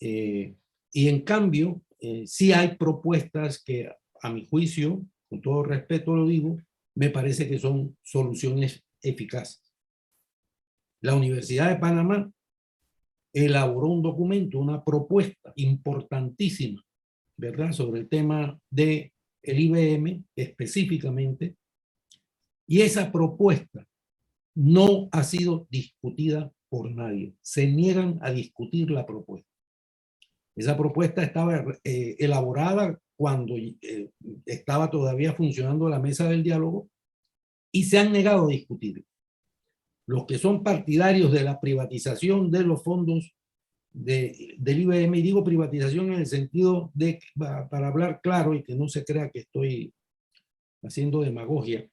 Y en cambio, sí hay propuestas que, a mi juicio, con todo respeto lo digo, me parece que son soluciones eficaces. La Universidad de Panamá elaboró un documento, una propuesta importantísima, ¿verdad?, sobre el tema del IBM específicamente, y esa propuesta no ha sido discutida por nadie. Se niegan a discutir la propuesta. Esa propuesta estaba elaborada cuando estaba todavía funcionando la mesa del diálogo y se han negado a discutir. Los que son partidarios de la privatización de los fondos del IBM, y digo privatización en el sentido de, para hablar claro y que no se crea que estoy haciendo demagogia,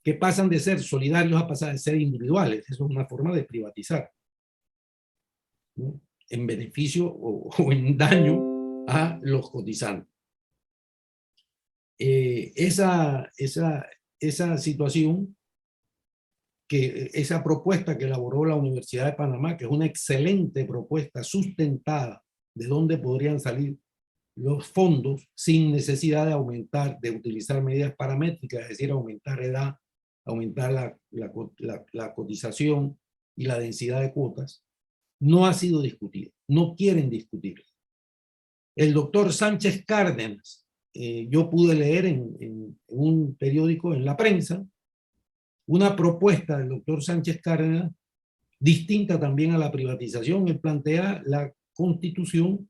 que pasan de ser solidarios a pasar de ser individuales. Eso es una forma de privatizar, ¿no?, en beneficio o en daño a los cotizantes. Esa situación, esa propuesta que elaboró la Universidad de Panamá, que es una excelente propuesta sustentada de dónde podrían salir los fondos sin necesidad de aumentar, de utilizar medidas paramétricas, es decir, aumentar edad, aumentar la cotización y la densidad de cuotas, no ha sido discutida. No quieren discutirla. El doctor Sánchez Cárdenas, yo pude leer en un periódico, en la prensa, una propuesta del doctor Sánchez Cárdenas distinta también a la privatización. Él plantea la constitución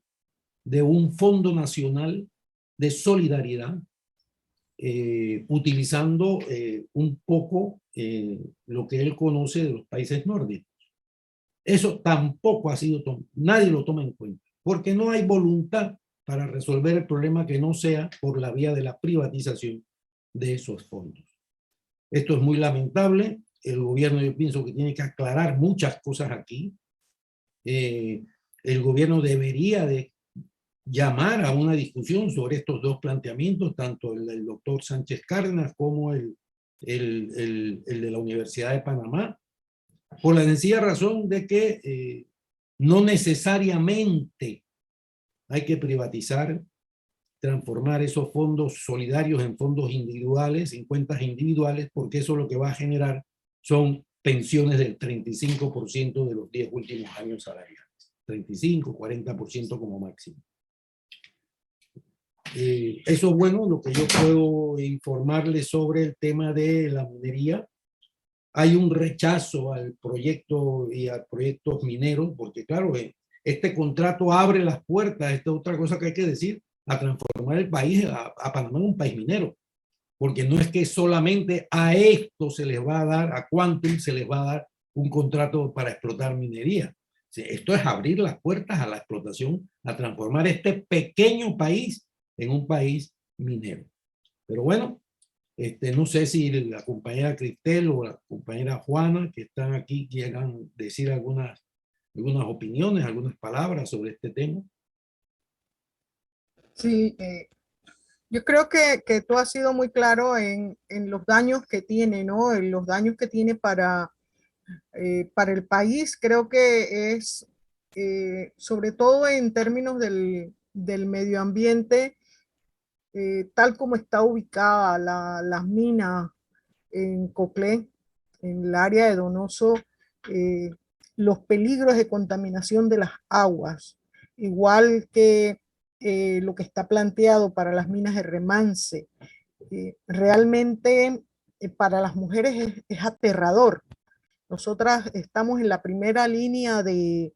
de un Fondo Nacional de Solidaridad, utilizando un poco lo que él conoce de los países nórdicos. Eso tampoco ha sido, nadie lo toma en cuenta, porque no hay voluntad para resolver el problema que no sea por la vía de la privatización de esos fondos. Esto es muy lamentable. El gobierno, yo pienso que tiene que aclarar muchas cosas aquí. El gobierno debería de llamar a una discusión sobre estos dos planteamientos, tanto el del doctor Sánchez Cárdenas como el de la Universidad de Panamá, por la sencilla razón de que no necesariamente hay que privatizar, transformar esos fondos solidarios en fondos individuales, en cuentas individuales, porque eso lo que va a generar son pensiones del 35% de los 10 últimos años salariales. 35, 40% como máximo. Eso es bueno, lo que yo puedo informarles sobre el tema de la minería. Hay un rechazo al proyecto y a proyectos mineros, porque claro, este contrato abre las puertas, esta es otra cosa que hay que decir, a transformar el país, a Panamá en un país minero. Porque no es que solamente a esto se les va a dar, a Quantum se les va a dar un contrato para explotar minería. Esto es abrir las puertas a la explotación, a transformar este pequeño país en un país minero. Pero bueno, no sé si la compañera Cristel o la compañera Juana, que están aquí, quieran decir algunas opiniones, algunas palabras sobre este tema. Sí, yo creo que tú has sido muy claro en los daños que tiene, ¿no? En los daños que tiene para el país. Creo que es, sobre todo en términos del medio ambiente, tal como está ubicada las minas en Coclé, en el área de Donoso, los peligros de contaminación de las aguas, igual que lo que está planteado para las minas de Remance. Realmente para las mujeres es aterrador. Nosotras estamos en la primera línea de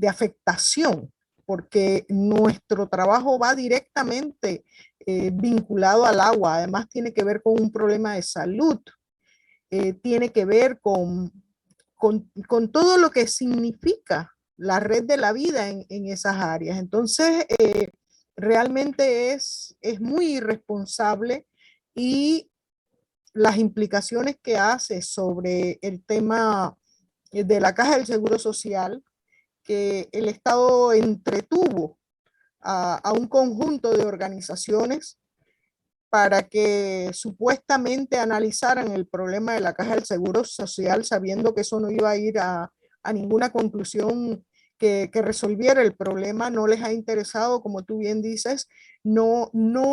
afectación, porque nuestro trabajo va directamente vinculado al agua. Además tiene que ver con un problema de salud, tiene que ver con todo lo que significa la red de la vida en esas áreas. Entonces, realmente es muy irresponsable, y las implicaciones que hace sobre el tema de la Caja del Seguro Social, que el Estado entretuvo a un conjunto de organizaciones para que supuestamente analizaran el problema de la Caja del Seguro Social, sabiendo que eso no iba a ir a ninguna conclusión que resolviera el problema, no les ha interesado, como tú bien dices, no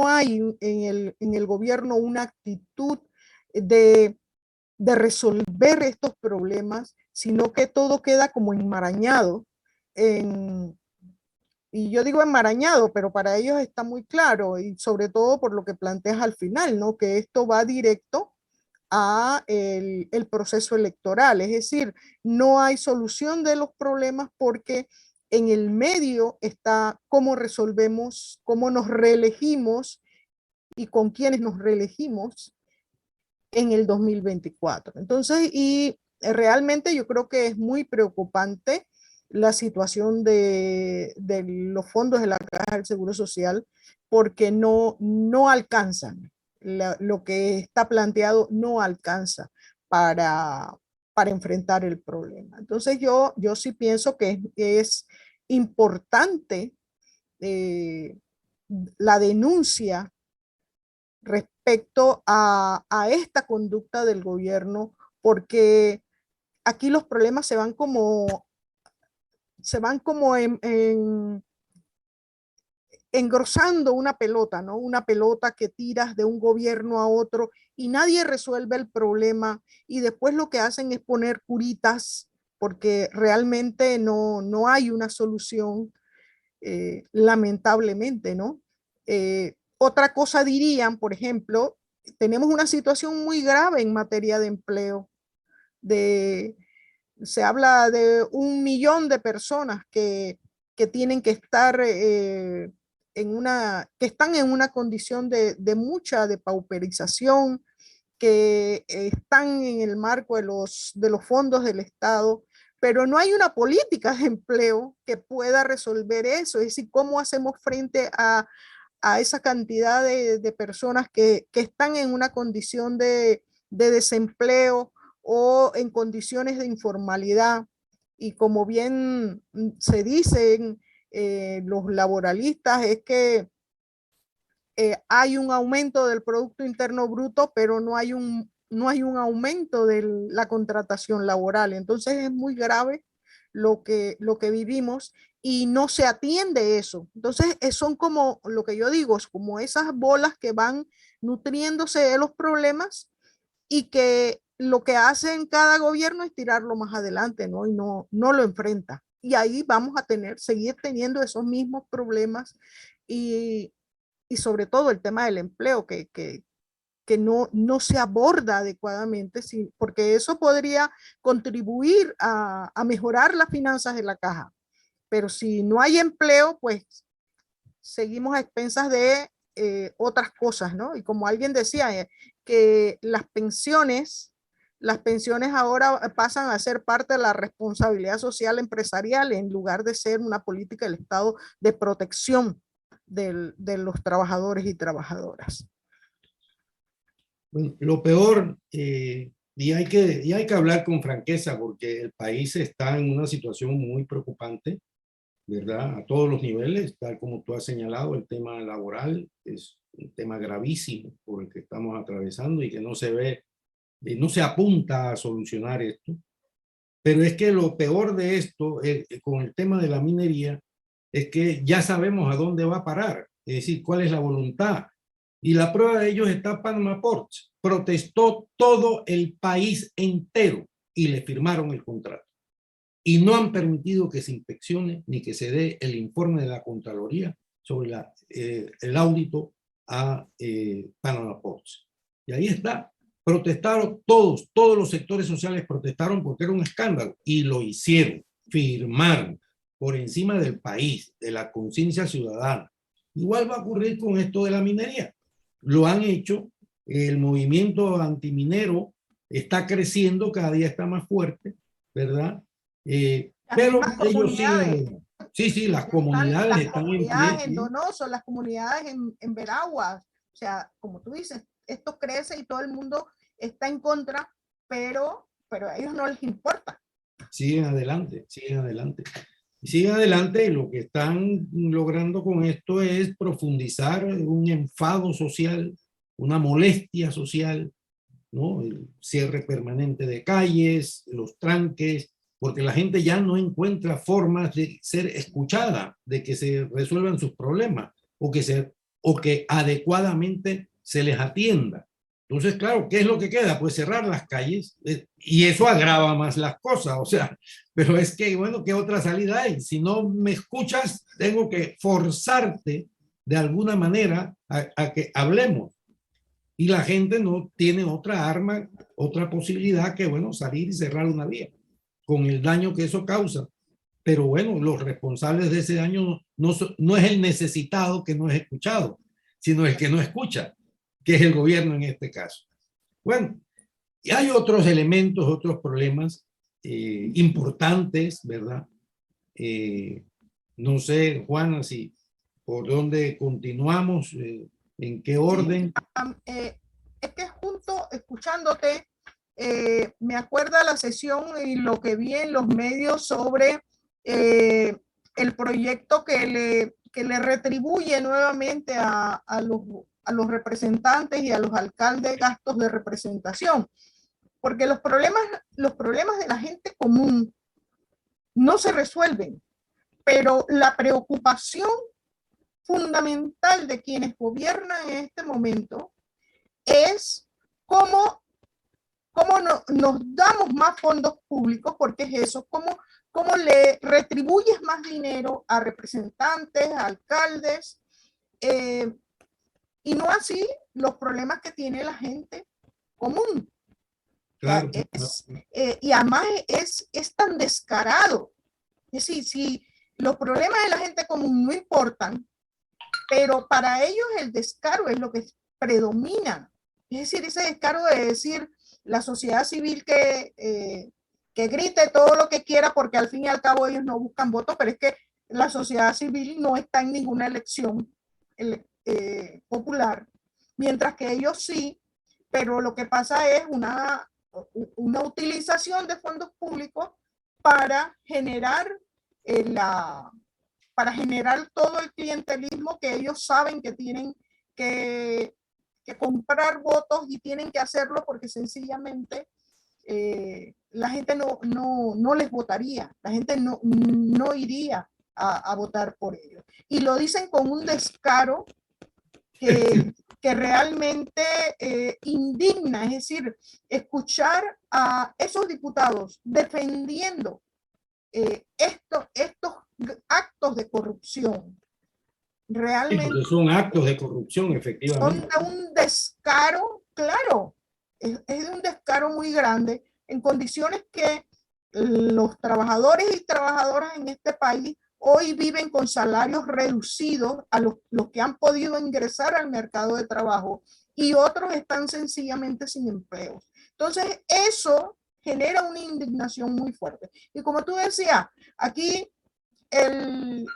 hay en el gobierno una actitud de, de resolver estos problemas, sino que todo queda como enmarañado en, y yo digo enmarañado, pero para ellos está muy claro, y sobre todo por lo que planteas al final, ¿no? Que esto va directo a el proceso electoral, es decir, no hay solución de los problemas porque en el medio está cómo resolvemos, cómo nos reelegimos y con quiénes nos reelegimos en el 2024. Entonces, y realmente yo creo que es muy preocupante la situación de los fondos de la Caja del Seguro Social porque no alcanzan. Lo que está planteado no alcanza para, para enfrentar el problema. Entonces yo sí pienso que es importante eh, la denuncia respecto a esta conducta del gobierno, porque aquí los problemas se van como engrosando una pelota, ¿no? Una pelota que tiras de un gobierno a otro y nadie resuelve el problema y después lo que hacen es poner curitas porque realmente no hay una solución, lamentablemente, ¿no? Otra cosa dirían, por ejemplo, tenemos una situación muy grave en materia de empleo. De, Se habla de 1 millón de personas que tienen que estar que están en una condición de mucha depauperización, que están en el marco de los fondos del Estado, pero no hay una política de empleo que pueda resolver eso. Es decir, ¿cómo hacemos frente a esa cantidad de personas que están en una condición de desempleo o en condiciones de informalidad? Y como bien se dicen los laboralistas, es que hay un aumento del Producto Interno Bruto, pero no hay un aumento de la contratación laboral. Entonces es muy grave lo que vivimos y no se atiende eso. Entonces son como lo que yo digo, es como esas bolas que van nutriéndose de los problemas y que lo que hacen cada gobierno es tirarlo más adelante, ¿no? Y no lo enfrenta. Y ahí vamos a seguir teniendo esos mismos problemas y, y sobre todo el tema del empleo, que no se aborda adecuadamente, porque eso podría contribuir a mejorar las finanzas de la caja. Pero si no hay empleo, pues seguimos a expensas de otras cosas, ¿no? Y como alguien decía, que las pensiones ahora pasan a ser parte de la responsabilidad social empresarial en lugar de ser una política del Estado de protección de los trabajadores y trabajadoras. Bueno, lo peor, y hay que hablar con franqueza porque el país está en una situación muy preocupante, ¿verdad? A todos los niveles, tal como tú has señalado, el tema laboral es un tema gravísimo por el que estamos atravesando y que no se ve, no se apunta a solucionar esto. Pero es que lo peor de esto, con el tema de la minería, es que ya sabemos a dónde va a parar, es decir, cuál es la voluntad. Y la prueba de ello está Panama Ports. Protestó todo el país entero y le firmaron el contrato. Y no han permitido que se inspeccione ni que se dé el informe de la Contraloría sobre el audito a Panama Ports. Y ahí está. Protestaron todos los sectores sociales protestaron porque era un escándalo y lo hicieron, firmaron por encima del país, de la conciencia ciudadana. Igual va a ocurrir con esto de la minería. Lo han hecho, el movimiento antiminero está creciendo, cada día está más fuerte, ¿verdad? Pero ellos siguen, sí, las comunidades están en pie. En Donoso, las comunidades en Veraguas, o sea, como tú dices, esto crece y todo el mundo está en contra, pero a ellos no les importa. Siguen adelante, siguen adelante. Y siguen adelante y lo que están logrando con esto es profundizar un enfado social, una molestia social, ¿no? El cierre permanente de calles, los tranques, porque la gente ya no encuentra formas de ser escuchada, de que se resuelvan sus problemas o que adecuadamente se les atienda. Entonces, claro, ¿qué es lo que queda? Pues cerrar las calles y eso agrava más las cosas, o sea, pero es que, bueno, ¿qué otra salida hay? Si no me escuchas, tengo que forzarte de alguna manera a que hablemos. Y la gente no tiene otra arma, otra posibilidad que, bueno, salir y cerrar una vía, con el daño que eso causa. Pero bueno, los responsables de ese daño no es el necesitado que no es escuchado, sino el que no escucha, que es el gobierno en este caso. Bueno, y hay otros elementos, otros problemas importantes, ¿verdad? No sé, Juana, si por dónde continuamos, en qué orden. Es que junto, escuchándote, me acuerda la sesión y lo que vi en los medios sobre el proyecto que le retribuye nuevamente a los representantes y a los alcaldes gastos de representación. Porque los problemas de la gente común no se resuelven, pero la preocupación fundamental de quienes gobiernan en este momento es cómo nos damos más fondos públicos, porque es eso, cómo le retribuyes más dinero a representantes, a alcaldes, y no así los problemas que tiene la gente común. Claro. Y además es tan descarado. Es decir, si los problemas de la gente común no importan, pero para ellos el descaro es lo que predomina. Es decir, ese descaro de decir la sociedad civil que grite todo lo que quiera, porque al fin y al cabo ellos no buscan votos, pero es que la sociedad civil no está en ninguna elección popular, mientras que ellos sí, pero lo que pasa es una utilización de fondos públicos para generar para generar todo el clientelismo que ellos saben que tienen que comprar votos y tienen que hacerlo porque sencillamente la gente no les votaría, la gente no iría a votar por ellos. Y lo dicen con un descaro que realmente indigna, es decir, escuchar a esos diputados defendiendo estos actos de corrupción. Realmente Sí, son actos de corrupción, efectivamente. son de un descaro, claro, es de un descaro muy grande en condiciones que los trabajadores y trabajadoras en este país hoy viven con salarios reducidos a los que han podido ingresar al mercado de trabajo y otros están sencillamente sin empleo. Entonces, eso genera una indignación muy fuerte. Y como tú decías, aquí el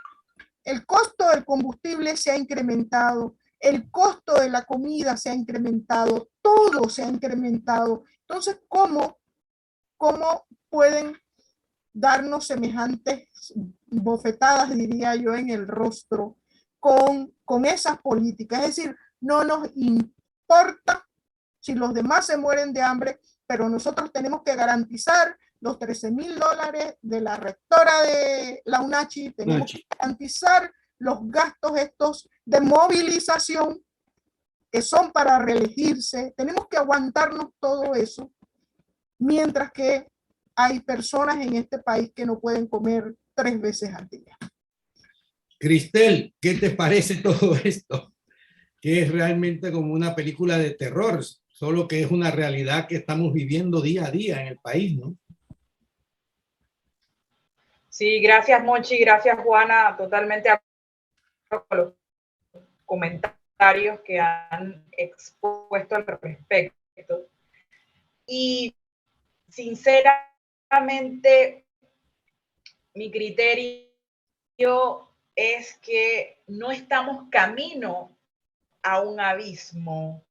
costo del combustible se ha incrementado, el costo de la comida se ha incrementado, todo se ha incrementado. Entonces, ¿cómo pueden darnos semejantes bofetadas, diría yo, en el rostro con esas políticas? Es decir, no nos importa si los demás se mueren de hambre, pero nosotros tenemos que garantizar los $13,000 de la rectora de la UNACHI, tenemos que garantizar los gastos estos de movilización que son para reelegirse, tenemos que aguantarnos todo eso, mientras que hay personas en este país que no pueden comer 3 veces al día. Cristel, ¿qué te parece todo esto? Que es realmente como una película de terror, solo que es una realidad que estamos viviendo día a día en el país, ¿no? Sí, gracias Monchi, gracias Juana, totalmente con los comentarios que han expuesto al respecto. Y sinceramente, mi criterio es que no estamos camino a un abismo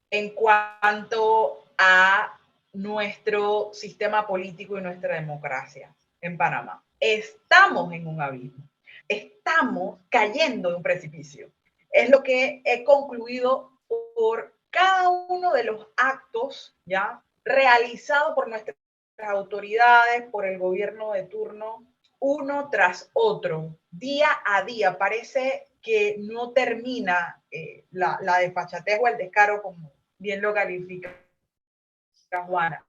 en cuanto a nuestro sistema político y nuestra democracia en Panamá. Estamos en un abismo, estamos cayendo de un precipicio. Es lo que he concluido por cada uno de los actos ya realizados por nuestra autoridades, por el gobierno de turno, uno tras otro, día a día. Parece que no termina la desfachatez o el descaro, como bien lo califica Juana.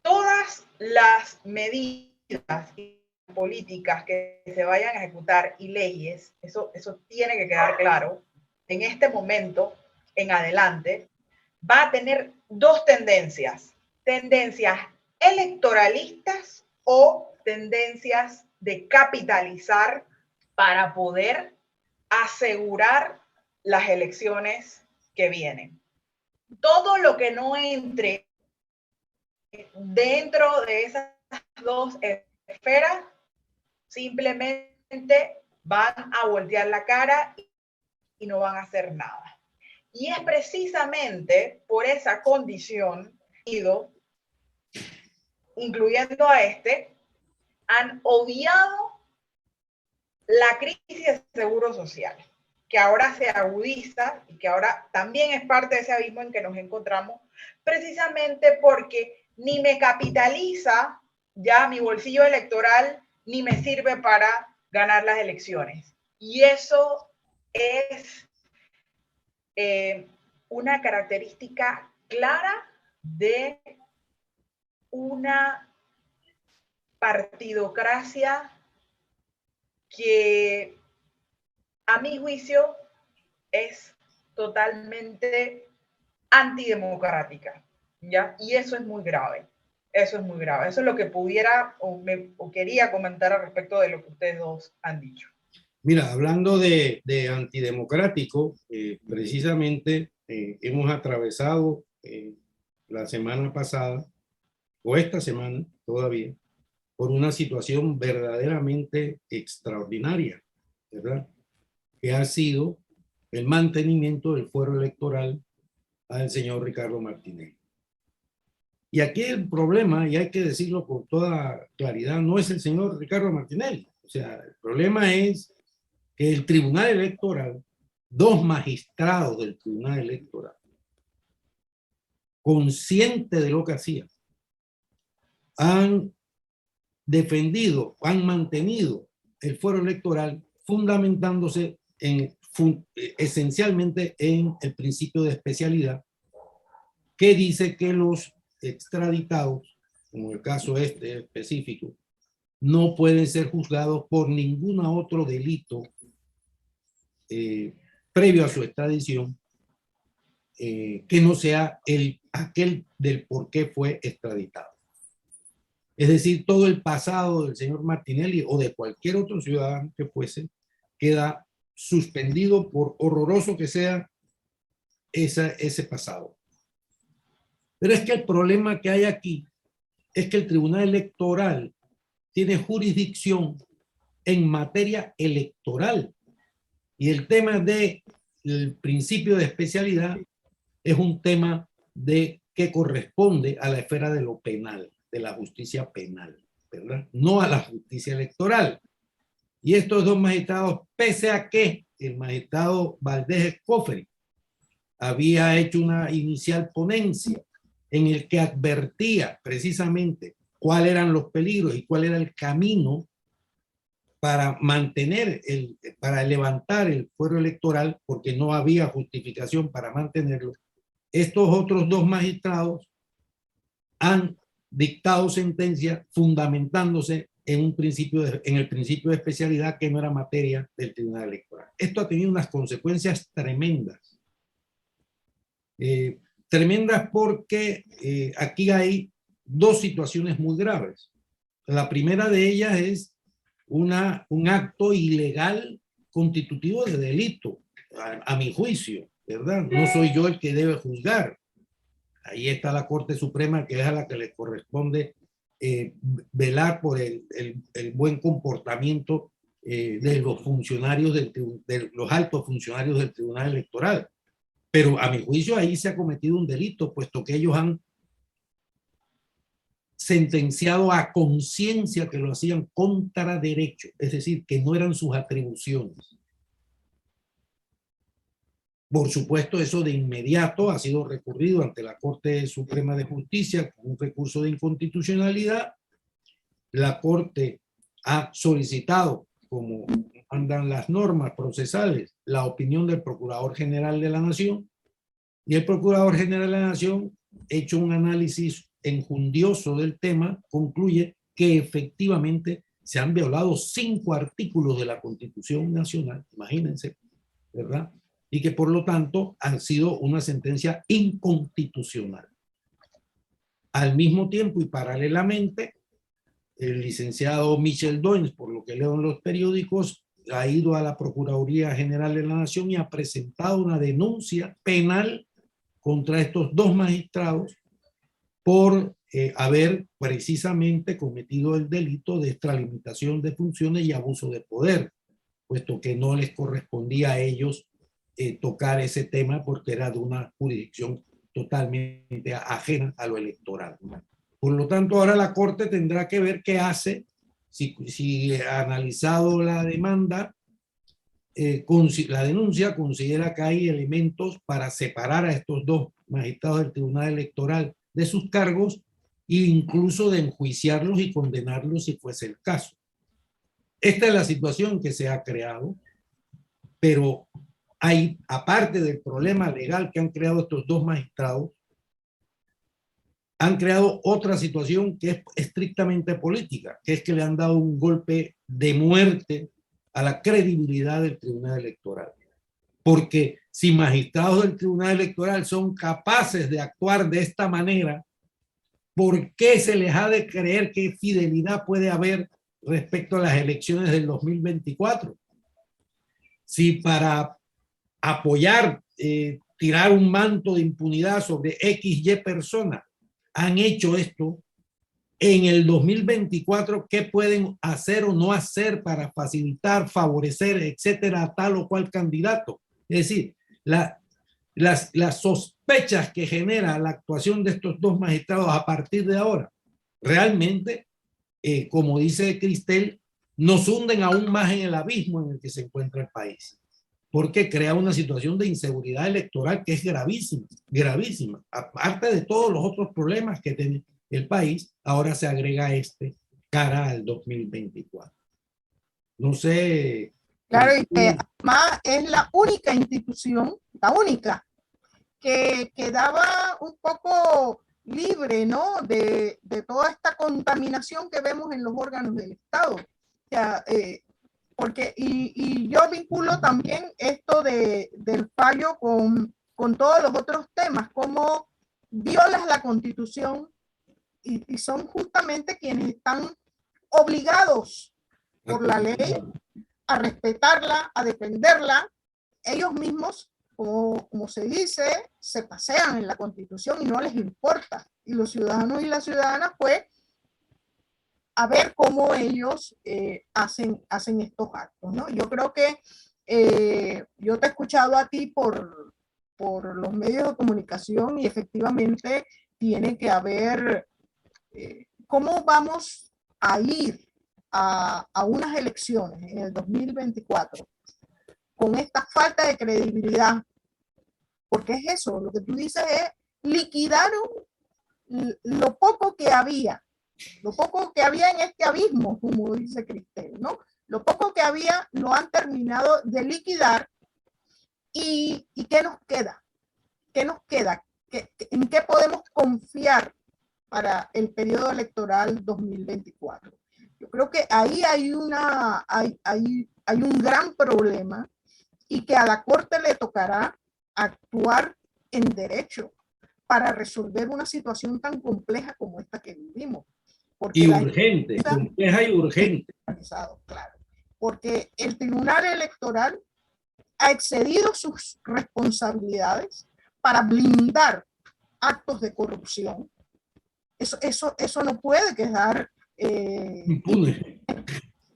Todas las medidas y políticas que se vayan a ejecutar y leyes, eso tiene que quedar claro, en este momento en adelante, va a tener dos tendencias electoralistas o tendencias de capitalizar para poder asegurar las elecciones que vienen. Todo lo que no entre dentro de esas dos esferas simplemente van a voltear la cara y no van a hacer nada. Y es precisamente por esa condición, incluyendo a han obviado la crisis de seguro social, que ahora se agudiza y que ahora también es parte de ese abismo en que nos encontramos, precisamente porque ni me capitaliza ya mi bolsillo electoral, ni me sirve para ganar las elecciones. Y eso es una característica clara de una partidocracia que, a mi juicio, es totalmente antidemocrática, ¿ya? Y eso es muy grave. Eso es muy grave. Eso es lo que pudiera o quería comentar al respecto de lo que ustedes dos han dicho. Mira, hablando de antidemocrático, precisamente hemos atravesado la semana pasada, o esta semana todavía, por una situación verdaderamente extraordinaria, ¿verdad? Que ha sido el mantenimiento del fuero electoral al señor Ricardo Martinelli. Y aquí el problema, y hay que decirlo con toda claridad, no es el señor Ricardo Martinelli. O sea, el problema es que el Tribunal Electoral, dos magistrados del Tribunal Electoral, conscientes de lo que hacían, han defendido, han mantenido el fuero electoral fundamentándose esencialmente en el principio de especialidad, que dice que los extraditados, como el caso este específico, no pueden ser juzgados por ningún otro delito previo a su extradición que no sea aquel del por qué fue extraditado. Es decir, todo el pasado del señor Martinelli o de cualquier otro ciudadano que fuese queda suspendido por horroroso que sea ese pasado. Pero es que el problema que hay aquí es que el Tribunal Electoral tiene jurisdicción en materia electoral y el tema del principio de especialidad es un tema que corresponde a la esfera de lo penal, de la justicia penal, ¿verdad? No a la justicia electoral. Y estos dos magistrados, pese a que el magistrado Valdés Escofri había hecho una inicial ponencia en el que advertía precisamente cuáles eran los peligros y cuál era el camino para mantener, para levantar el fuero electoral, porque no había justificación para mantenerlo, estos otros dos magistrados han dictado sentencia fundamentándose en el principio de especialidad que no era materia del Tribunal Electoral. Esto ha tenido unas consecuencias tremendas. Tremendas porque aquí hay dos situaciones muy graves. La primera de ellas es un acto ilegal constitutivo de delito, a mi juicio, ¿verdad? No soy yo el que debe juzgar. Ahí está la Corte Suprema, que es a la que le corresponde velar por el buen comportamiento de los funcionarios, de los altos funcionarios del Tribunal Electoral. Pero a mi juicio ahí se ha cometido un delito, puesto que ellos han sentenciado a conciencia que lo hacían contra derecho, es decir, que no eran sus atribuciones. Por supuesto, eso de inmediato ha sido recurrido ante la Corte Suprema de Justicia con un recurso de inconstitucionalidad. La Corte ha solicitado, como mandan las normas procesales, la opinión del Procurador General de la Nación, y el Procurador General de la Nación, hecho un análisis enjundioso del tema, concluye que efectivamente se han violado 5 artículos de la Constitución Nacional, imagínense, ¿verdad? Y que por lo tanto han sido una sentencia inconstitucional. Al mismo tiempo y paralelamente, el licenciado Michel Doens, por lo que leo en los periódicos, ha ido a la Procuraduría General de la Nación y ha presentado una denuncia penal contra estos 2 magistrados por haber precisamente cometido el delito de extralimitación de funciones y abuso de poder, puesto que no les correspondía a ellos tocar ese tema porque era de una jurisdicción totalmente ajena a lo electoral. Por lo tanto, ahora la Corte tendrá que ver qué hace, si analizado la demanda, la denuncia considera que hay elementos para separar a estos 2 magistrados del Tribunal Electoral de sus cargos e incluso de enjuiciarlos y condenarlos si fuese el caso. Esta es la situación que se ha creado, pero hay, aparte del problema legal que han creado estos 2 magistrados, han creado otra situación que es estrictamente política, que es que le han dado un golpe de muerte a la credibilidad del Tribunal Electoral. Porque si magistrados del Tribunal Electoral son capaces de actuar de esta manera, ¿por qué se les ha de creer qué fidelidad puede haber respecto a las elecciones del 2024? Si para apoyar, tirar un manto de impunidad sobre XY personas han hecho esto, en el 2024, ¿qué pueden hacer o no hacer para facilitar, favorecer, etcétera, a tal o cual candidato? Es decir, las sospechas que genera la actuación de estos 2 magistrados a partir de ahora, realmente, como dice Cristel, nos hunden aún más en el abismo en el que se encuentra el país, porque crea una situación de inseguridad electoral que es gravísima, gravísima. Aparte de todos los otros problemas que tiene el país, ahora se agrega cara al 2024. No sé. Claro, y que además es la única institución, la única, que quedaba un poco libre, ¿no? De toda esta contaminación que vemos en los órganos del Estado. O sea, porque, y yo vinculo también esto del fallo con todos los otros temas, como violas la Constitución y son justamente quienes están obligados por la ley a respetarla, a defenderla. Ellos mismos, como se dice, se pasean en la Constitución y no les importa. Y los ciudadanos y las ciudadanas, pues, a ver cómo ellos hacen estos actos, ¿no? Yo creo que yo te he escuchado a ti por los medios de comunicación y efectivamente tiene que haber cómo vamos a ir a unas elecciones en el 2024 con esta falta de credibilidad, porque es eso, lo que tú dices es liquidaron lo poco que había en este abismo, como dice Cristel, ¿no? Lo poco que había lo han terminado de liquidar. ¿Y qué nos queda? ¿Qué nos queda? ¿En qué podemos confiar para el periodo electoral 2024? Yo creo que ahí hay un gran problema y que a la Corte le tocará actuar en derecho para resolver una situación tan compleja como esta que vivimos. Porque y urgente, compleja y urgente. Claro, porque el Tribunal Electoral ha excedido sus responsabilidades para blindar actos de corrupción. Eso no puede quedar impune.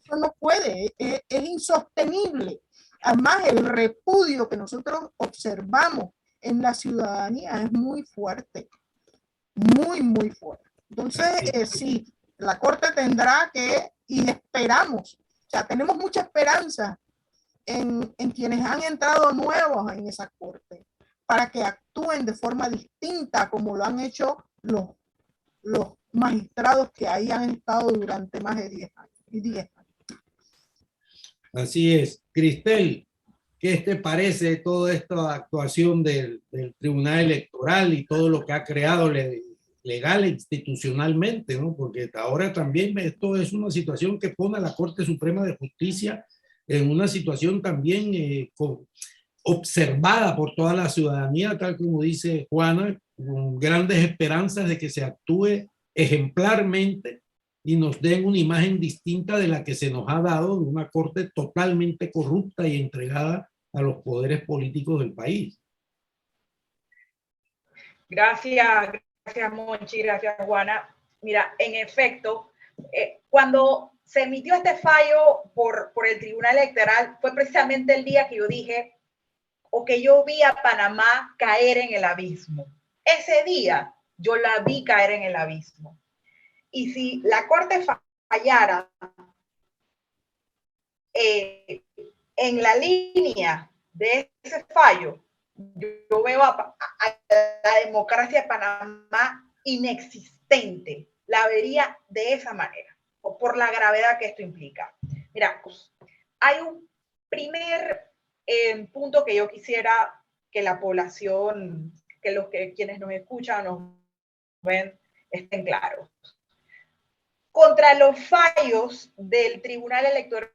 Eso no puede, es insostenible. Además, el repudio que nosotros observamos en la ciudadanía es muy fuerte, muy fuerte. Entonces, sí, la Corte tendrá que, y esperamos, o sea, tenemos mucha esperanza en quienes han entrado nuevos en esa corte, para que actúen de forma distinta como lo han hecho los magistrados que ahí han estado durante más de 10 años. Así es. Cristel, ¿qué te parece toda esta actuación del Tribunal Electoral y todo lo que ha creado legal e institucionalmente, ¿no? Porque ahora también esto es una situación que pone a la Corte Suprema de Justicia en una situación también observada por toda la ciudadanía, tal como dice Juana, con grandes esperanzas de que se actúe ejemplarmente y nos den una imagen distinta de la que se nos ha dado de una corte totalmente corrupta y entregada a los poderes políticos del país. Gracias, gracias Monchi, gracias Juana. Mira, en efecto, cuando se emitió este fallo por el Tribunal Electoral, fue precisamente el día que yo dije, o que yo vi a Panamá caer en el abismo. Ese día yo la vi caer en el abismo. Y si la Corte fallara en la línea de ese fallo, yo veo a la democracia de Panamá inexistente. La vería de esa manera, o por la gravedad que esto implica. Mira, hay un primer punto que yo quisiera que la población, quienes nos escuchan, nos ven, estén claros. Contra los fallos del Tribunal Electoral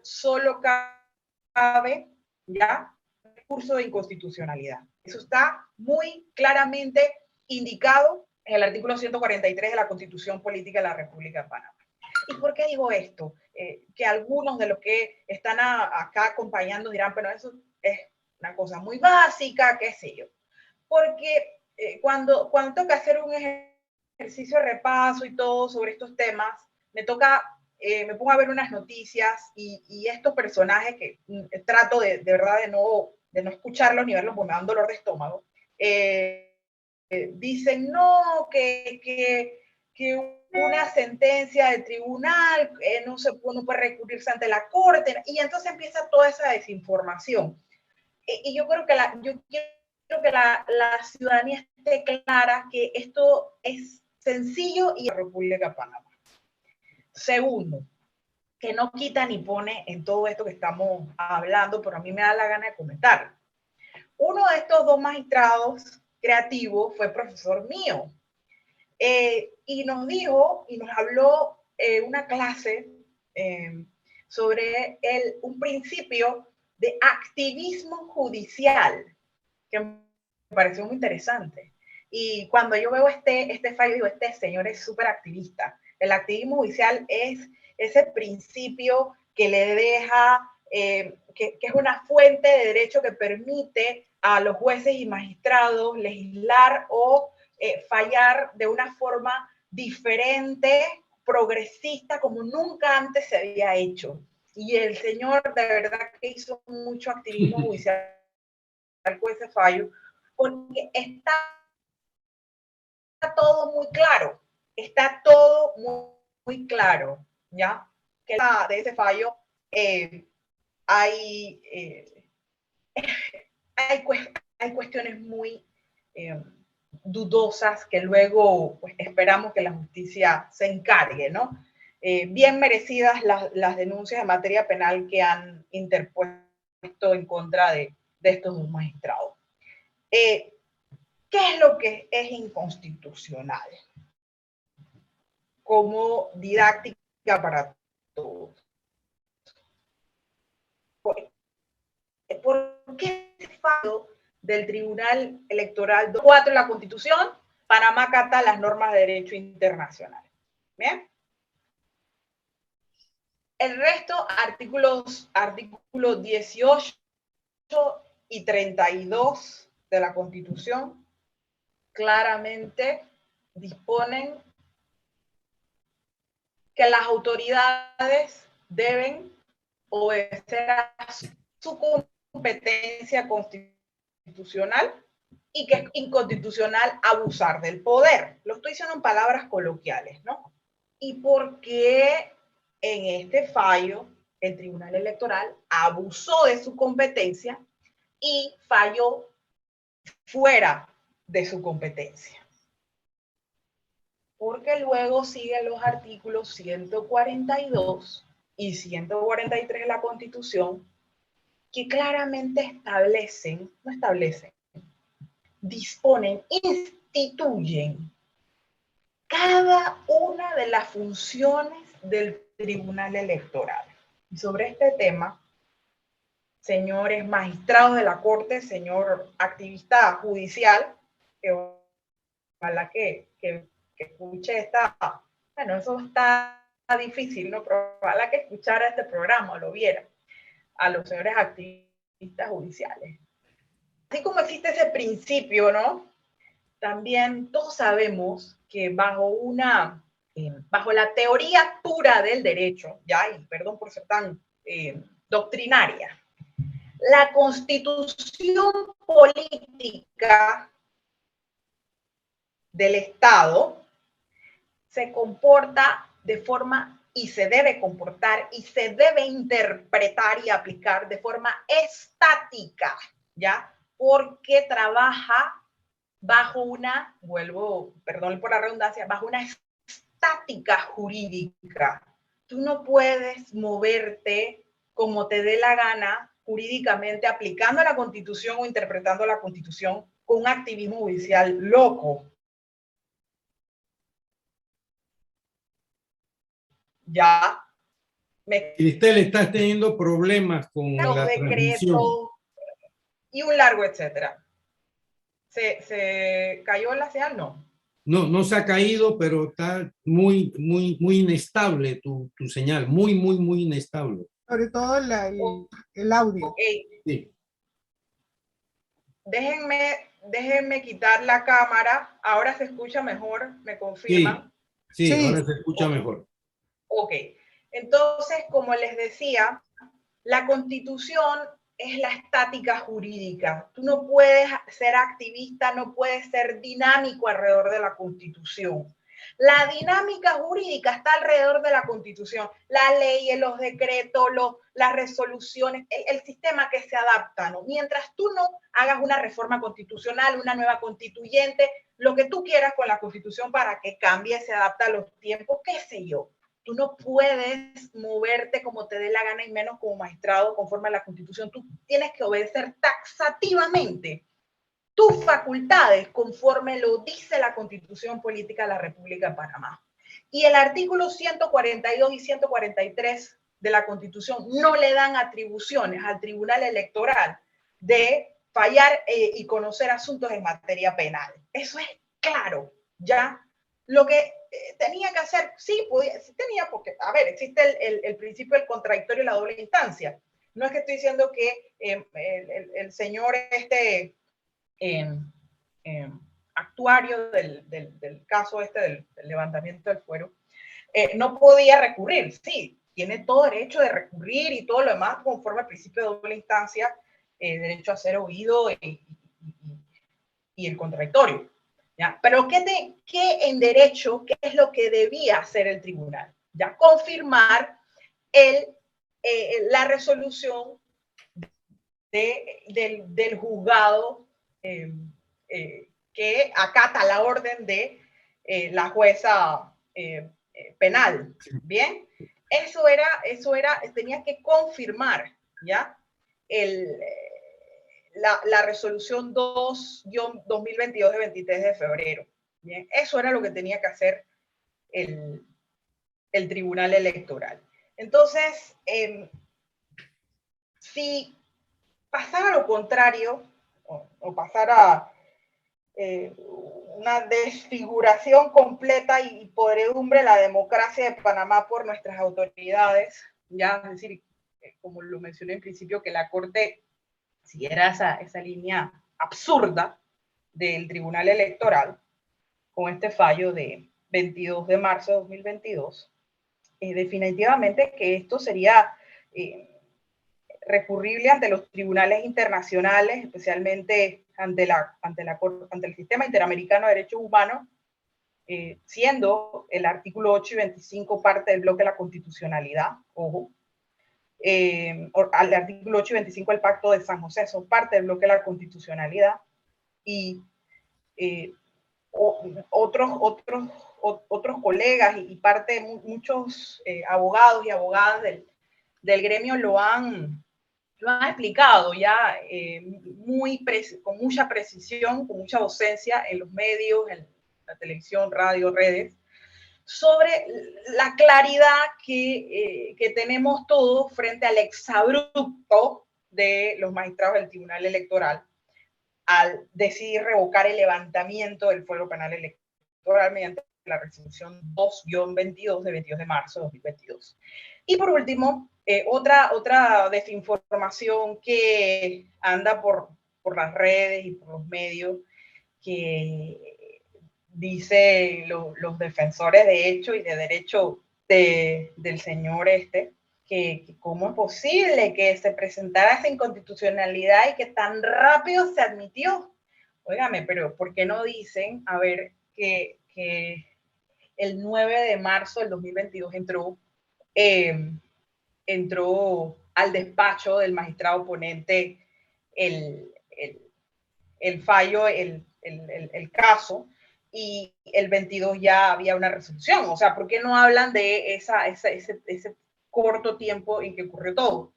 solo cabe ya recurso de inconstitucionalidad. Eso está muy claramente indicado en el artículo 143 de la Constitución Política de la República de Panamá. ¿Y por qué digo esto? Que algunos de los que están acá acompañando dirán, pero eso es una cosa muy básica, qué sé yo. Porque cuando toca hacer un ejercicio de repaso y todo sobre estos temas, me pongo a ver unas noticias y estos personajes que trato de verdad de no escucharlos ni verlos porque me dan dolor de estómago, dicen no, que una sentencia del tribunal no puede recurrirse ante la corte, y entonces empieza toda esa desinformación. Y yo creo que la ciudadanía esté clara que esto es sencillo y la República de Panamá. Segundo, que no quita ni pone en todo esto que estamos hablando, pero a mí me da la gana de comentar. Uno de estos dos magistrados creativos fue profesor mío, y nos dijo y nos habló una clase sobre un principio de activismo judicial que me pareció muy interesante. Y cuando yo veo este fallo, digo, este señor es súper activista. El activismo judicial es ese principio que le deja, que es una fuente de derecho que permite a los jueces y magistrados legislar o fallar de una forma diferente, progresista, como nunca antes se había hecho. Y el señor de verdad que hizo mucho activismo judicial con ese fallo, porque está todo muy claro, está todo muy claro, ¿ya? Que de ese fallo hay cuestiones muy dudosas que luego pues, esperamos que la justicia se encargue, ¿no? Bien merecidas las denuncias en materia penal que han interpuesto en contra de estos dos magistrados. ¿Qué es lo que es inconstitucional? Como didáctica para todos. ¿Por qué este fallo del Tribunal Electoral 4 de la Constitución? Panamá acata las normas de derecho internacional. ¿Bien? El resto, artículos 18 y 32 de la Constitución claramente disponen que las autoridades deben obedecer a su competencia constitucional y que es inconstitucional abusar del poder. Lo estoy diciendo en palabras coloquiales, ¿no? ¿Y por qué en este fallo el Tribunal Electoral abusó de su competencia y falló fuera de su competencia. Porque luego siguen los artículos 142 y 143 de la Constitución, que claramente disponen, instituyen cada una de las funciones del Tribunal Electoral. Y sobre este tema, señores magistrados de la Corte, señor activista judicial, que ojalá que escuche esta, bueno, eso está difícil, ¿no? Pero ojalá que escuchara este programa, lo viera, a los señores activistas judiciales. Así como existe ese principio, ¿no? También todos sabemos que bajo la teoría pura del derecho, ya, y perdón por ser tan doctrinaria, la constitución política del Estado se comporta de forma y se debe comportar y se debe interpretar y aplicar de forma estática, ¿ya? Porque trabaja bajo una, perdón por la redundancia, bajo una estática jurídica. Tú no puedes moverte como te dé la gana jurídicamente aplicando la Constitución o interpretando la Constitución con un activismo judicial loco. Ya. Cristel, estás teniendo problemas con la transmisión. Y un largo etcétera. ¿Se cayó la señal? No. No se ha caído, pero está muy inestable tu señal, muy inestable. Sobre todo el audio. Okay. Sí. Déjenme quitar la cámara. Ahora se escucha mejor, ¿me confirman? Sí, ahora se escucha mejor. Ok. Entonces, como les decía, la Constitución es la estática jurídica. Tú no puedes ser activista, no puedes ser dinámico alrededor de la Constitución. La dinámica jurídica está alrededor de la Constitución. La ley, los decretos, las resoluciones, el sistema que se adapta, ¿no? Mientras tú no hagas una reforma constitucional, una nueva constituyente, lo que tú quieras con la Constitución para que cambie, se adapta a los tiempos, qué sé yo. Tú no puedes moverte como te dé la gana y menos como magistrado conforme a la Constitución. Tú tienes que obedecer taxativamente tus facultades conforme lo dice la Constitución Política de la República de Panamá. Y el artículo 142 y 143 de la Constitución no le dan atribuciones al Tribunal Electoral de fallar y conocer asuntos en materia penal. Eso es claro, ¿ya? Lo que tenía que hacer, sí tenía, porque, a ver, existe el principio del contradictorio y la doble instancia. No es que estoy diciendo que el señor actuario del caso del levantamiento del fuero, no podía recurrir. Sí, tiene todo derecho de recurrir y todo lo demás conforme al principio de doble instancia, derecho a ser oído y el contradictorio. ¿Ya? Pero ¿qué en derecho, qué es lo que debía hacer el tribunal? Ya confirmar la resolución del juzgado que acata la orden de la jueza penal. Bien, tenía que confirmar, ¿ya? La resolución 2-2022 de 23 de febrero. Bien, eso era lo que tenía que hacer el Tribunal Electoral. Entonces, si pasara lo contrario, o pasara una desfiguración completa y podredumbre de la democracia de Panamá por nuestras autoridades, ya, es decir, como lo mencioné en principio, que la Corte siguiera esa línea absurda del Tribunal Electoral con este fallo de 22 de marzo de 2022, definitivamente que esto sería recurrible ante los tribunales internacionales, especialmente ante el Sistema Interamericano de Derechos Humanos, siendo el artículo 8 y 25 parte del bloque de la constitucionalidad, ojo, al artículo 8 y 25 del Pacto de San José, son parte del bloque de la constitucionalidad, y otros colegas y parte, muchos abogados y abogadas del gremio lo han explicado ya con mucha precisión, con mucha docencia en los medios, en la televisión, radio, redes, sobre la claridad que tenemos todos frente al exabrupto de los magistrados del Tribunal Electoral al decidir revocar el levantamiento del fuero penal electoral mediante la resolución 2-22 de 22 de marzo de 2022. Y por último, otra desinformación que anda por las redes y por los medios, que dice los defensores de hecho y de derecho del señor que cómo es posible que se presentara esa inconstitucionalidad y que tan rápido se admitió. Óigame, pero ¿por qué no dicen, a ver, que el 9 de marzo del 2022 entró al despacho del magistrado ponente el fallo, el caso, y el 22 ya había una resolución? O sea, ¿por qué no hablan de ese corto tiempo en que ocurrió todo?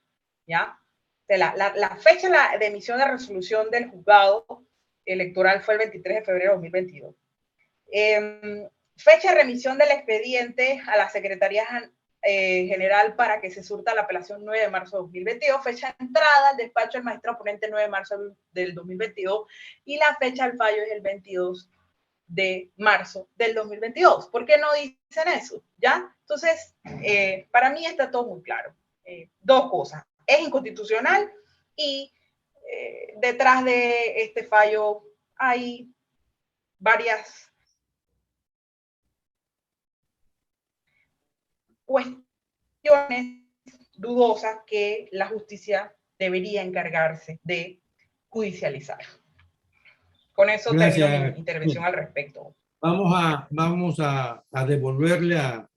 ¿Ya? La fecha de emisión de resolución del juzgado electoral fue el 23 de febrero de 2022. Fecha de remisión del expediente a la Secretaría General para que se surta la apelación 9 de marzo de 2022, fecha de entrada al despacho del magistrado ponente 9 de marzo del 2022, y la fecha del fallo es el 22 de marzo del 2022. ¿Por qué no dicen eso? ¿Ya? Entonces, para mí está todo muy claro. Dos cosas: es inconstitucional y detrás de este fallo hay varias cuestiones dudosas que la justicia debería encargarse de judicializar. Con eso Gracias. termino mi intervención al respecto. Vamos a devolverle a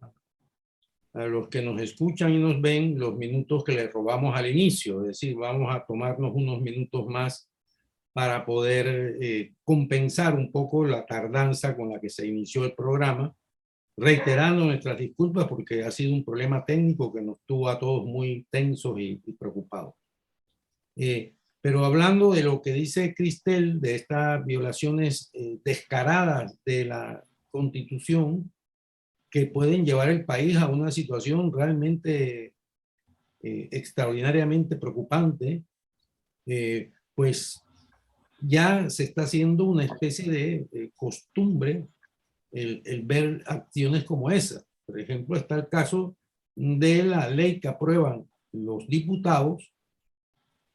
los que nos escuchan y nos ven los minutos que les robamos al inicio. Es decir, vamos a tomarnos unos minutos más para poder compensar un poco la tardanza con la que se inició el programa, reiterando nuestras disculpas porque ha sido un problema técnico que nos tuvo a todos muy tensos y preocupados. Pero hablando de lo que dice Cristel, de estas violaciones descaradas de la Constitución, que pueden llevar el país a una situación realmente extraordinariamente preocupante, pues ya se está haciendo una especie de costumbre el ver acciones como esa. Por ejemplo, está el caso de la ley que aprueban los diputados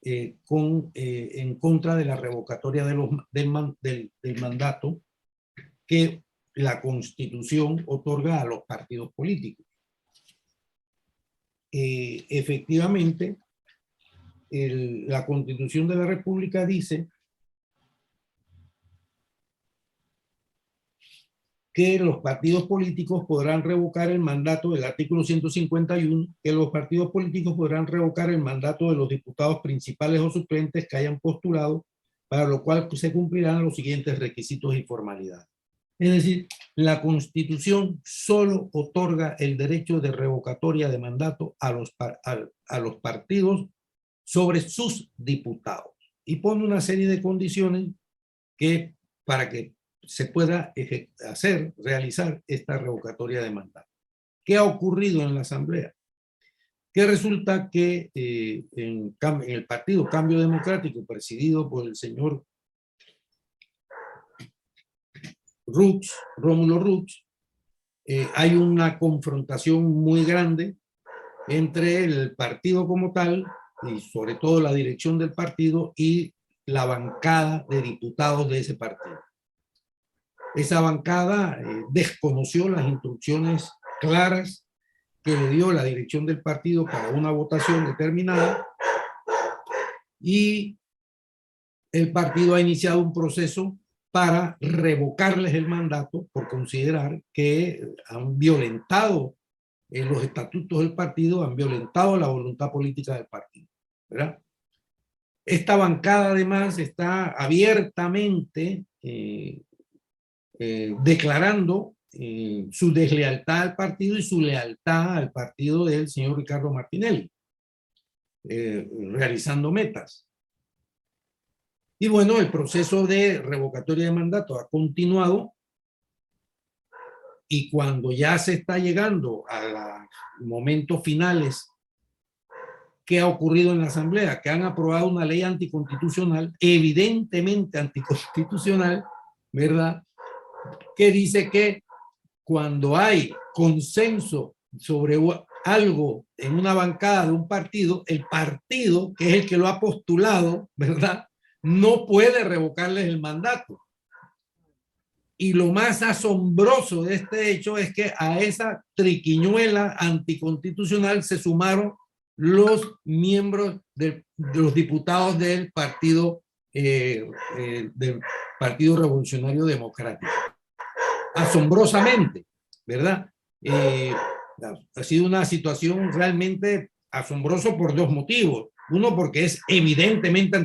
en contra de la revocatoria del mandato que la Constitución otorga a los partidos políticos. Efectivamente, la Constitución de la República dice que los partidos políticos podrán revocar el mandato del artículo 151, que los partidos políticos podrán revocar el mandato de los diputados principales o suplentes que hayan postulado, para lo cual se cumplirán los siguientes requisitos y formalidades. Es decir, la Constitución solo otorga el derecho de revocatoria de mandato a los partidos sobre sus diputados y pone una serie de condiciones para que se pueda realizar esta revocatoria de mandato. ¿Qué ha ocurrido en la Asamblea? Que resulta que en el partido Cambio Democrático, presidido por el señor Rómulo Rux, hay una confrontación muy grande entre el partido como tal, y sobre todo la dirección del partido, y la bancada de diputados de ese partido. Esa bancada desconoció las instrucciones claras que le dio la dirección del partido para una votación determinada, y el partido ha iniciado un proceso para revocarles el mandato por considerar que han violentado los estatutos del partido, han violentado la voluntad política del partido, ¿verdad? Esta bancada además está abiertamente declarando su deslealtad al partido y su lealtad al partido del señor Ricardo Martinelli, realizando metas. Y bueno, el proceso de revocatoria de mandato ha continuado, y cuando ya se está llegando a los momentos finales, ¿qué ha ocurrido en la Asamblea? Que han aprobado una ley anticonstitucional, evidentemente anticonstitucional, ¿verdad? Que dice que cuando hay consenso sobre algo en una bancada de un partido, el partido, que es el que lo ha postulado, ¿verdad?, no puede revocarles el mandato. Y lo más asombroso de este hecho es que a esa triquiñuela anticonstitucional se sumaron los miembros de los diputados del Partido Revolucionario Democrático. Asombrosamente, ¿verdad? Ha sido una situación realmente asombrosa por dos motivos. Uno, porque es evidentemente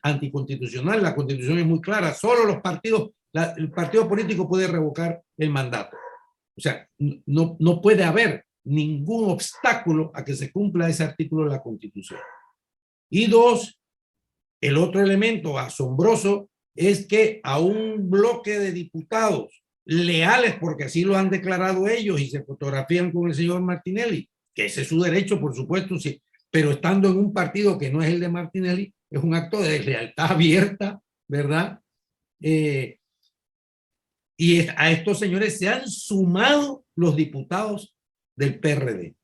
anticonstitucional. La Constitución es muy clara. Solo los partidos, el partido político puede revocar el mandato. O sea, no puede haber ningún obstáculo a que se cumpla ese artículo de la Constitución. Y dos, el otro elemento asombroso es que a un bloque de diputados leales, porque así lo han declarado ellos y se fotografían con el señor Martinelli, que ese es su derecho, por supuesto, sí, pero estando en un partido que no es el de Martinelli, es un acto de deslealtad abierta, ¿verdad? Y a estos señores se han sumado los diputados del PRD.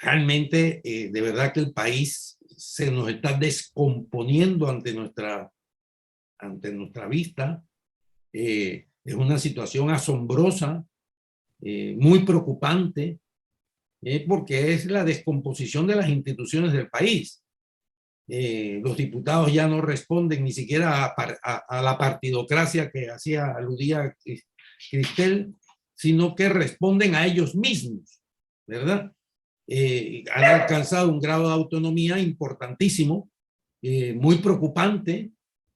Realmente, de verdad que el país se nos está descomponiendo ante nuestra vista. Es una situación asombrosa, muy preocupante, porque es la descomposición de las instituciones del país. Los diputados ya no responden ni siquiera a la partidocracia que aludía Cristel, sino que responden a ellos mismos, ¿verdad? Han alcanzado un grado de autonomía importantísimo, muy preocupante,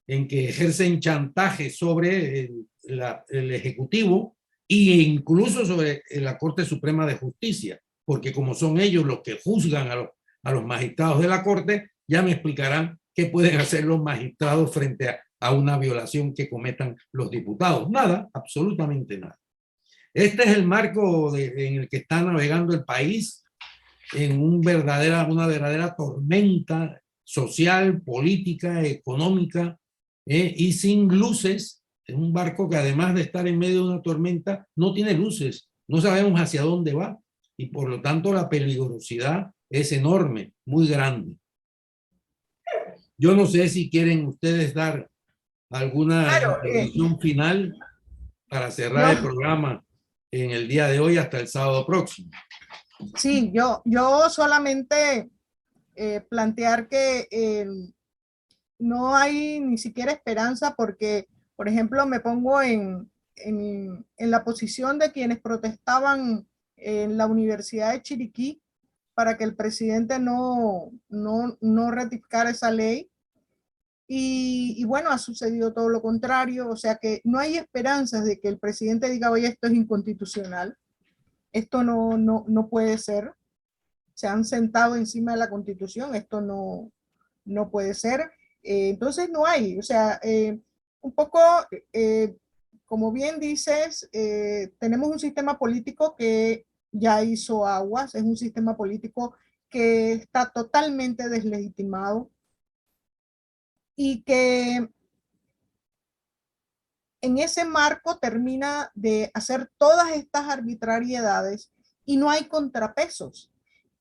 en que ejercen chantaje sobre el Ejecutivo e incluso sobre la Corte Suprema de Justicia, porque como son ellos los que juzgan a los magistrados de la Corte, ya me explicarán qué pueden hacer los magistrados frente a una violación que cometan los diputados. Nada, absolutamente nada. Este es el marco en el que está navegando el país, en una verdadera tormenta social, política, económica, y sin luces. Es un barco que además de estar en medio de una tormenta, no tiene luces, no sabemos hacia dónde va, y por lo tanto la peligrosidad es enorme, muy grande. Yo no sé si quieren ustedes dar alguna intervención final para cerrar el programa en el día de hoy hasta el sábado próximo. Sí, yo solamente plantear que no hay ni siquiera esperanza porque, por ejemplo, me pongo en la posición de quienes protestaban en la Universidad de Chiriquí para que el presidente no ratificara esa ley. Y bueno, ha sucedido todo lo contrario, o sea que no hay esperanzas de que el presidente diga, oye, esto es inconstitucional, esto no puede ser, se han sentado encima de la Constitución, esto no puede ser. Entonces no hay, o sea, un poco, como bien dices, tenemos un sistema político que ya hizo aguas, es un sistema político que está totalmente deslegitimado y que en ese marco termina de hacer todas estas arbitrariedades y no hay contrapesos.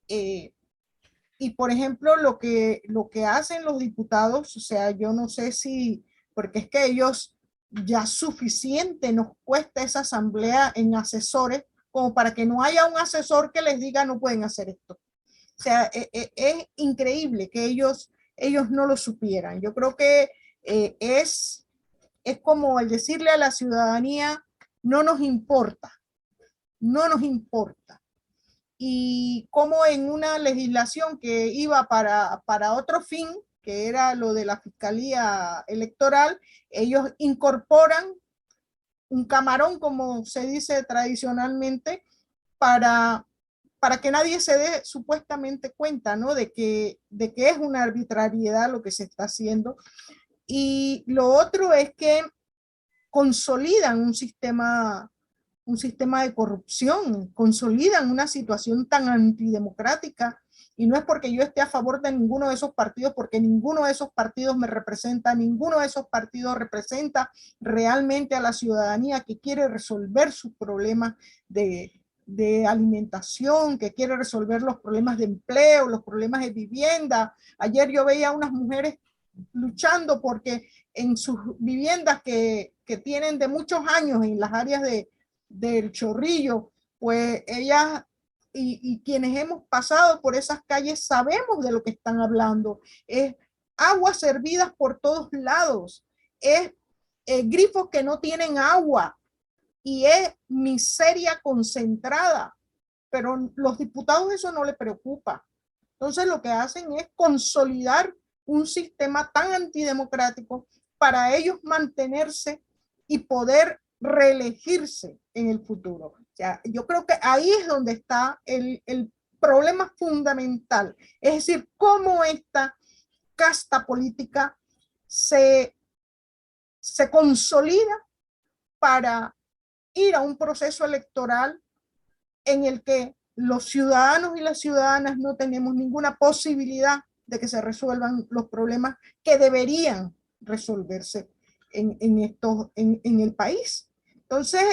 Y por ejemplo, lo que hacen los diputados, o sea, yo no sé si, porque es que ellos ya suficiente nos cuesta esa asamblea en asesores como para que no haya un asesor que les diga no pueden hacer esto. O sea, es increíble que ellos no lo supieran. Yo creo que es como el decirle a la ciudadanía, no nos importa, y cómo en una legislación que iba para otro fin, que era lo de la Fiscalía Electoral, ellos incorporan un camarón, como se dice tradicionalmente, para que nadie se dé supuestamente cuenta, ¿no? de que es una arbitrariedad lo que se está haciendo. Y lo otro es que consolidan un sistema de corrupción, consolidan una situación tan antidemocrática. Y no es porque yo esté a favor de ninguno de esos partidos, porque ninguno de esos partidos me representa, ninguno de esos partidos representa realmente a la ciudadanía que quiere resolver sus problemas de alimentación, que quiere resolver los problemas de empleo, los problemas de vivienda. Ayer yo veía a unas mujeres luchando porque en sus viviendas que tienen de muchos años en las áreas del Chorrillo, pues ellas y quienes hemos pasado por esas calles sabemos de lo que están hablando. Es aguas servidas por todos lados, es grifos que no tienen agua y es miseria concentrada, pero los diputados eso no les preocupa. Entonces lo que hacen es consolidar un sistema tan antidemocrático para ellos mantenerse y poder reelegirse en el futuro. O sea, yo creo que ahí es donde está el problema fundamental. Es decir, cómo esta casta política se consolida para ir a un proceso electoral en el que los ciudadanos y las ciudadanas no tenemos ninguna posibilidad de que se resuelvan los problemas que deberían resolverse en el país. Entonces,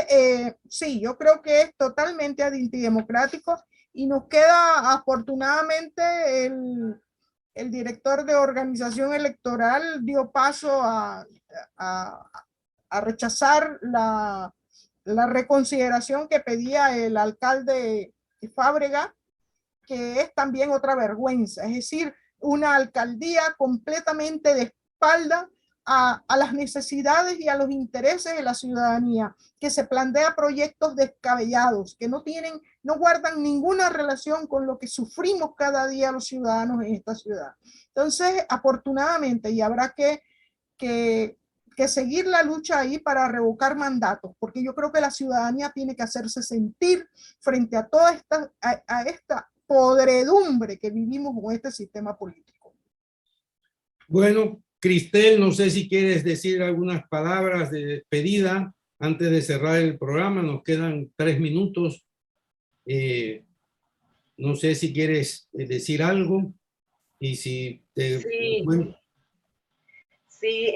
sí, yo creo que es totalmente antidemocrático y nos queda afortunadamente el director de organización electoral dio paso a rechazar la reconsideración que pedía el alcalde Fábrega, que es también otra vergüenza, es decir, una alcaldía completamente de espalda a las necesidades y a los intereses de la ciudadanía, que se plantea proyectos descabellados, que no guardan ninguna relación con lo que sufrimos cada día los ciudadanos en esta ciudad. Entonces, afortunadamente, y habrá que seguir la lucha ahí para revocar mandatos, porque yo creo que la ciudadanía tiene que hacerse sentir frente a toda esta podredumbre que vivimos con este sistema político. Bueno, Cristel, no sé si quieres decir algunas palabras de despedida antes de cerrar el programa. Nos quedan 3 minutos. No sé si quieres decir algo y si te... Sí. Sí,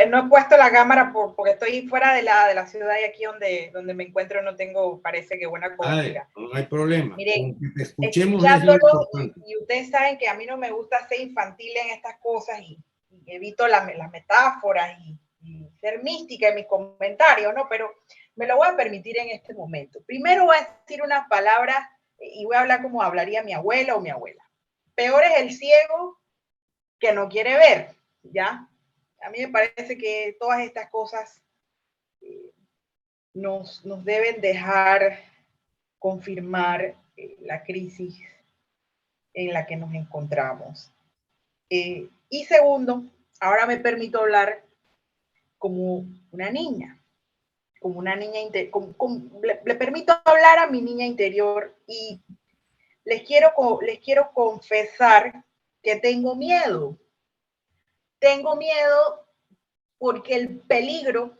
no he puesto la cámara porque estoy fuera de la ciudad y aquí donde me encuentro no tengo, parece que buena cobertura. No hay problema. Miren, Con que te escuchemos escuchándolo, y ustedes saben que a mí no me gusta ser infantil en estas cosas y evito las metáforas y ser mística en mis comentarios, ¿no? Pero me lo voy a permitir en este momento. Primero voy a decir unas palabras y voy a hablar como hablaría mi abuela o mi abuela. Peor es el ciego que no quiere ver, ¿ya? A mí me parece que todas estas cosas nos deben dejar confirmar la crisis en la que nos encontramos. Y segundo, ahora me permito hablar como una niña, le permito hablar a mi niña interior y les quiero confesar que tengo miedo. Tengo miedo porque el peligro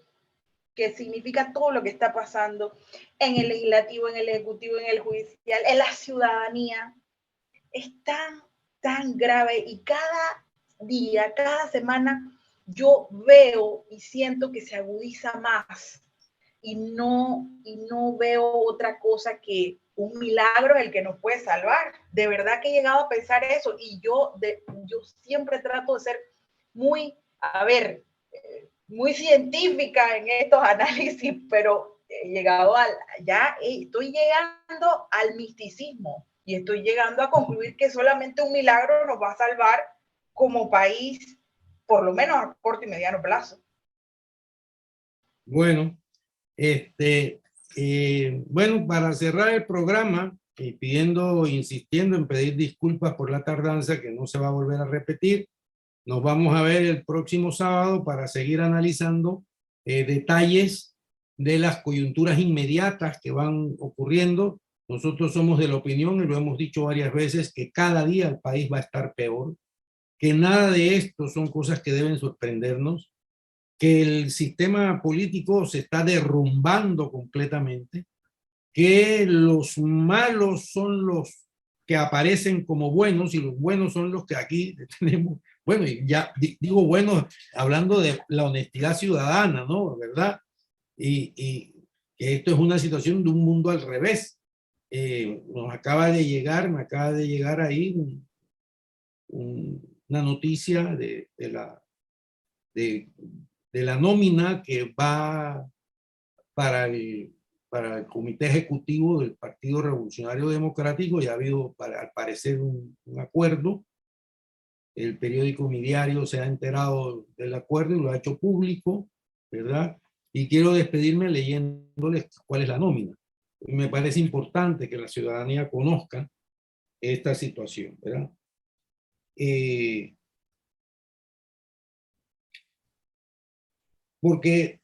que significa todo lo que está pasando en el legislativo, en el ejecutivo, en el judicial, en la ciudadanía, es tan grave y cada día, cada semana, yo veo y siento que se agudiza más y no veo otra cosa que un milagro el que nos puede salvar. De verdad que he llegado a pensar eso y yo siempre trato de ser muy científica en estos análisis, pero he llegado estoy llegando al misticismo y estoy llegando a concluir que solamente un milagro nos va a salvar como país, por lo menos a corto y mediano plazo. Bueno, bueno, para cerrar el programa, y pidiendo, insistiendo en pedir disculpas por la tardanza, que no se va a volver a repetir. Nos vamos a ver el próximo sábado para seguir analizando detalles de las coyunturas inmediatas que van ocurriendo. Nosotros somos de la opinión, y lo hemos dicho varias veces, que cada día el país va a estar peor, que nada de esto son cosas que deben sorprendernos, que el sistema político se está derrumbando completamente, que los malos son los que aparecen como buenos y los buenos son los que aquí tenemos. Bueno, y ya digo bueno, hablando de la honestidad ciudadana, ¿no? ¿Verdad? Y que esto es una situación de un mundo al revés. Me acaba de llegar ahí una noticia de la nómina que va para el Comité Ejecutivo del Partido Revolucionario Democrático. Ya ha habido, al parecer, un acuerdo. El periódico Mi Diario se ha enterado del acuerdo y lo ha hecho público, ¿verdad? Y quiero despedirme leyéndoles cuál es la nómina. Me parece importante que la ciudadanía conozca esta situación, ¿verdad? Porque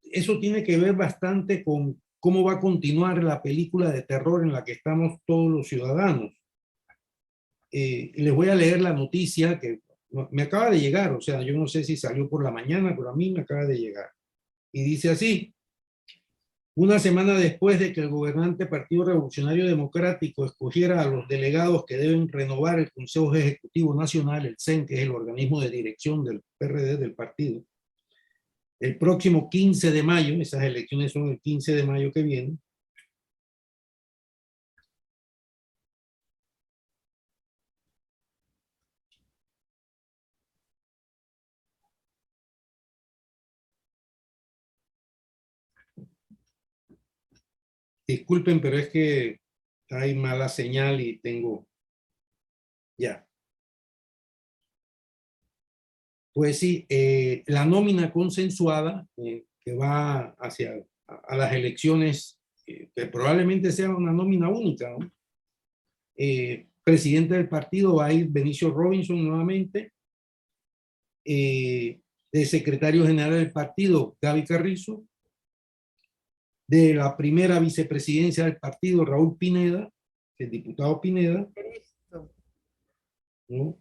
eso tiene que ver bastante con cómo va a continuar la película de terror en la que estamos todos los ciudadanos. Les voy a leer la noticia que me acaba de llegar, o sea, yo no sé si salió por la mañana, pero a mí me acaba de llegar. Y dice así: una semana después de que el gobernante Partido Revolucionario Democrático escogiera a los delegados que deben renovar el Consejo Ejecutivo Nacional, el CEN, que es el organismo de dirección del PRD del partido, el próximo 15 de mayo, esas elecciones son el 15 de mayo que viene, disculpen, pero es que hay mala señal y tengo ya. Pues sí, la nómina consensuada que va hacia a las elecciones, que probablemente sea una nómina única, ¿no? Presidente del partido va a ir Benicio Robinson nuevamente. De secretario general del partido, Gaby Carrizo. De la primera vicepresidencia del partido, Raúl Pineda, el diputado Pineda, ¿no?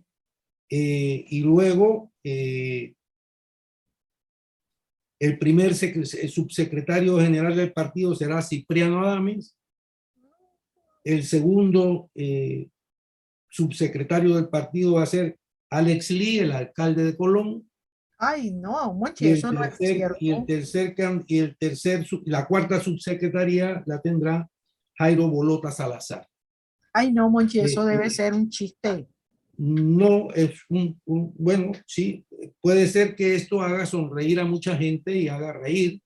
Y luego el primer subsecretario general del partido será Cipriano Adames. El segundo subsecretario del partido va a ser Alex Lee, el alcalde de Colón. Ay, no, Monchi, eso no es cierto. La cuarta subsecretaría la tendrá Jairo Bolota Salazar. Ay, no, Monchi, eso debe ser un chiste. No, es bueno, sí, puede ser que esto haga sonreír a mucha gente y haga reír,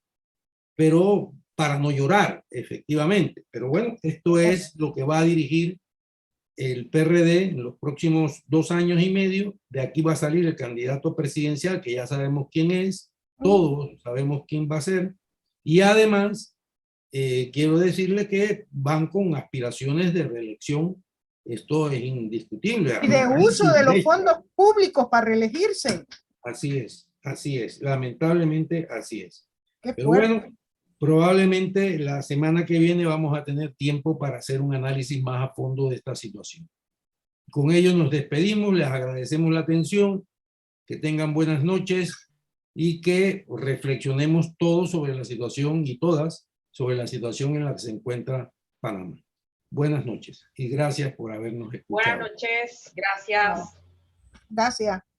pero para no llorar, efectivamente. Pero bueno, esto es lo que va a dirigir el PRD en los próximos 2 años y medio. De aquí va a salir el candidato presidencial, que ya sabemos quién es, todos sabemos quién va a ser, y además quiero decirle que van con aspiraciones de reelección. Esto es indiscutible. Y de uso de los fondos públicos para reelegirse. Así es, lamentablemente así es. Pero bueno, probablemente la semana que viene vamos a tener tiempo para hacer un análisis más a fondo de esta situación. Con ello nos despedimos, les agradecemos la atención, que tengan buenas noches y que reflexionemos todos sobre la situación y todas sobre la situación en la que se encuentra Panamá. Buenas noches y gracias por habernos escuchado. Buenas noches, gracias. Gracias.